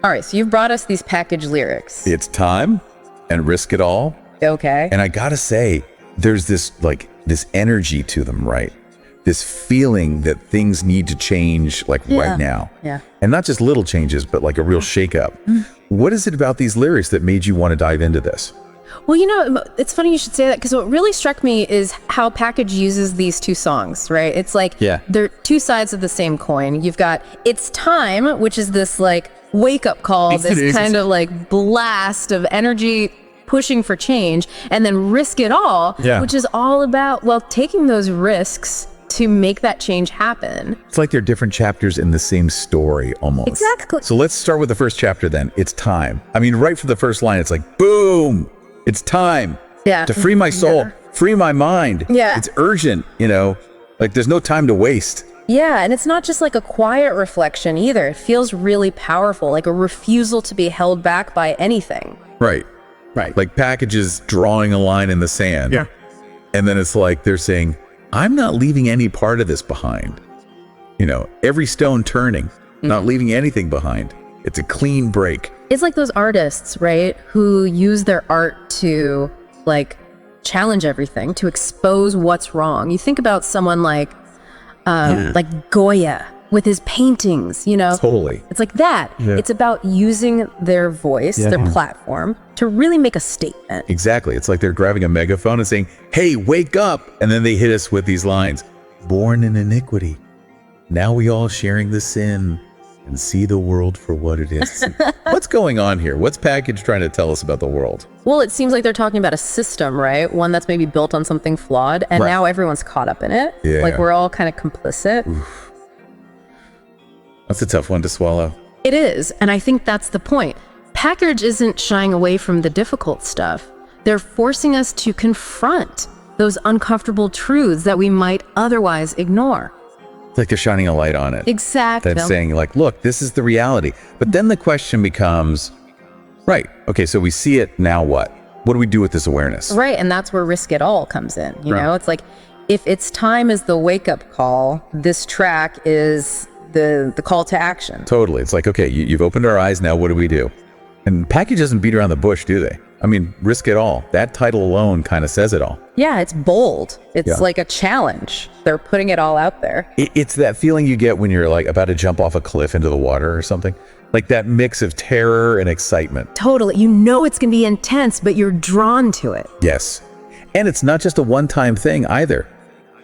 All right, so you've brought us these package lyrics. It's time and risk it all. Okay. And I gotta say, there's this energy to them, right? This feeling that things need to change right now. Yeah. And not just little changes, but like a real shakeup. What is it about these lyrics that made you want to dive into this? Well, it's funny you should say that, because what really struck me is how Packedge uses these two songs, right? It's like they're two sides of the same coin. You've got It's Time, which is this like wake-up call, this kind of like blast of energy pushing for change, and then Risk It All, which is all about, taking those risks to make that change happen. It's like they're different chapters in the same story almost. Exactly. So let's start with the first chapter then. It's time. I mean, right from the first line, it's like, boom, it's time to free my soul, free my mind. Yeah. It's urgent, like there's no time to waste. Yeah, and it's not just like a quiet reflection either. It feels really powerful, like a refusal to be held back by anything. Right. Like Packedge's drawing a line in the sand. Yeah. And then it's like they're saying, I'm not leaving any part of this behind. Every stone turning, not leaving anything behind. It's a clean break. It's like those artists, right, who use their art to like challenge everything, to expose what's wrong. You think about someone like Goya with his paintings, Totally. It's like that. Yeah. It's about using their voice, their platform, to really make a statement. Exactly. It's like they're grabbing a megaphone and saying, hey, wake up. And then they hit us with these lines. Born in iniquity. Now we all sharing the sin and see the world for what it is. What's going on here? What's Packedge trying to tell us about the world? Well, it seems like they're talking about a system, right? One that's maybe built on something flawed, and now everyone's caught up in it. Yeah. Like we're all kind of complicit. Oof. That's a tough one to swallow. It is, and I think that's the point. Packedge isn't shying away from the difficult stuff. They're forcing us to confront those uncomfortable truths that we might otherwise ignore. It's like they're shining a light on it. Exactly. They're saying like, look, this is the reality. But then the question becomes, right, okay, so we see it, now what? What do we do with this awareness? Right, and that's where Risk It All comes in. You know, it's like, if It's Time is the wake-up call, this track is the call to action. Totally. It's like, okay, you've opened our eyes, now what do we do? And Packedge doesn't beat around the bush, do they? I mean, Risk It All. That title alone kind of says it all. Yeah, it's bold. It's like a challenge. They're putting it all out there. It's that feeling you get when you're like about to jump off a cliff into the water or something. Like that mix of terror and excitement. Totally. You know it's going to be intense, but you're drawn to it. Yes. And it's not just a one-time thing either.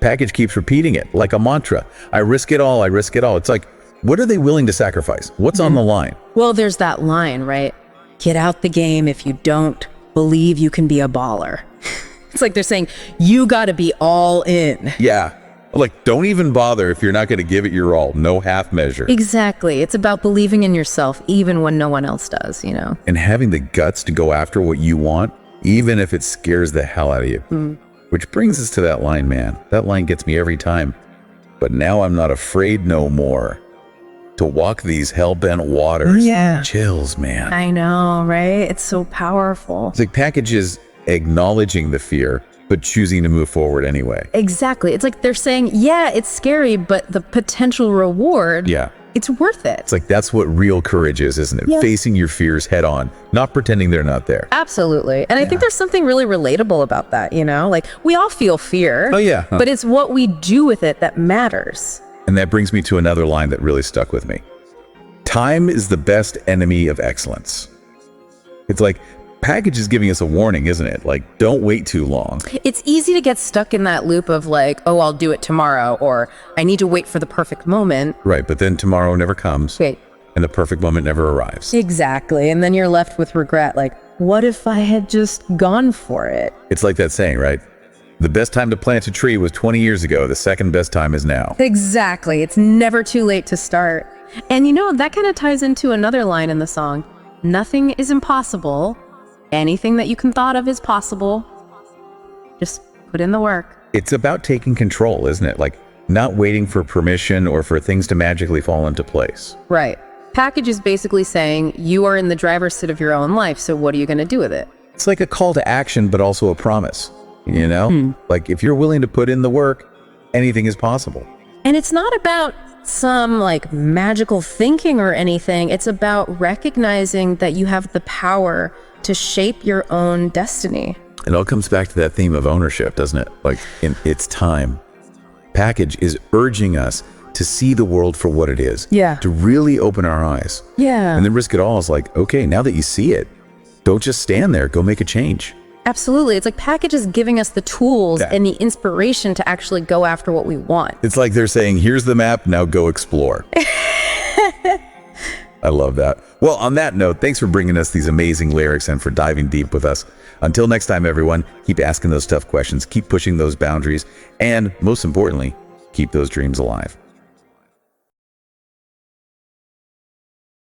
Packedge keeps repeating it like a mantra. I risk it all. I risk it all. It's like, what are they willing to sacrifice? What's on the line? Well, there's that line, right? Get out the game if you don't believe you can be a baller. It's like they're saying, you got to be all in. Yeah. Like, don't even bother if you're not going to give it your all. No half measure. Exactly. It's about believing in yourself, even when no one else does, you know? And having the guts to go after what you want, even if it scares the hell out of you. Which brings us to that line, man. That line gets me every time. But now I'm not afraid no more to walk these hell-bent waters. Yeah. Chills, man. I know, right? It's so powerful. It's like Packedge is acknowledging the fear, but choosing to move forward anyway. Exactly. It's like they're saying, yeah, it's scary, but the potential reward, it's worth it. It's like that's what real courage is, isn't it? Yeah. Facing your fears head on, not pretending they're not there. Absolutely. And I think there's something really relatable about that, you know? Like, we all feel fear. Oh, yeah. But it's what we do with it that matters. And that brings me to another line that really stuck with me. Time is the best enemy of excellence. It's like Packedge is giving us a warning, isn't it? Like, don't wait too long. It's easy to get stuck in that loop of like, oh, I'll do it tomorrow, or I need to wait for the perfect moment. Right, but then tomorrow never comes. Wait. And the perfect moment never arrives. Exactly. And then you're left with regret. Like, what if I had just gone for it? It's like that saying, right? The best time to plant a tree was 20 years ago. The second best time is now. Exactly. It's never too late to start. And you know, that kind of ties into another line in the song. Nothing is impossible. Anything that you can thought of is possible. Just put in the work. It's about taking control, isn't it? Like not waiting for permission or for things to magically fall into place. Right. Packedge is basically saying you are in the driver's seat of your own life, so what are you going to do with it? It's like a call to action, but also a promise, you know? Like if you're willing to put in the work, anything is possible. And it's not about some like magical thinking or anything. It's about recognizing that you have the power to shape your own destiny. It all comes back to that theme of ownership, doesn't it? Like, in its time, Packedge is urging us to see the world for what it is. Yeah. To really open our eyes. Yeah. And then Risk It All is like, okay, now that you see it, don't just stand there, go make a change. Absolutely. It's like Packedge is giving us the tools and the inspiration to actually go after what we want. It's like they're saying, here's the map, now go explore. I love that. Well, on that note, thanks for bringing us these amazing lyrics and for diving deep with us. Until next time, everyone, keep asking those tough questions, keep pushing those boundaries, and most importantly, keep those dreams alive.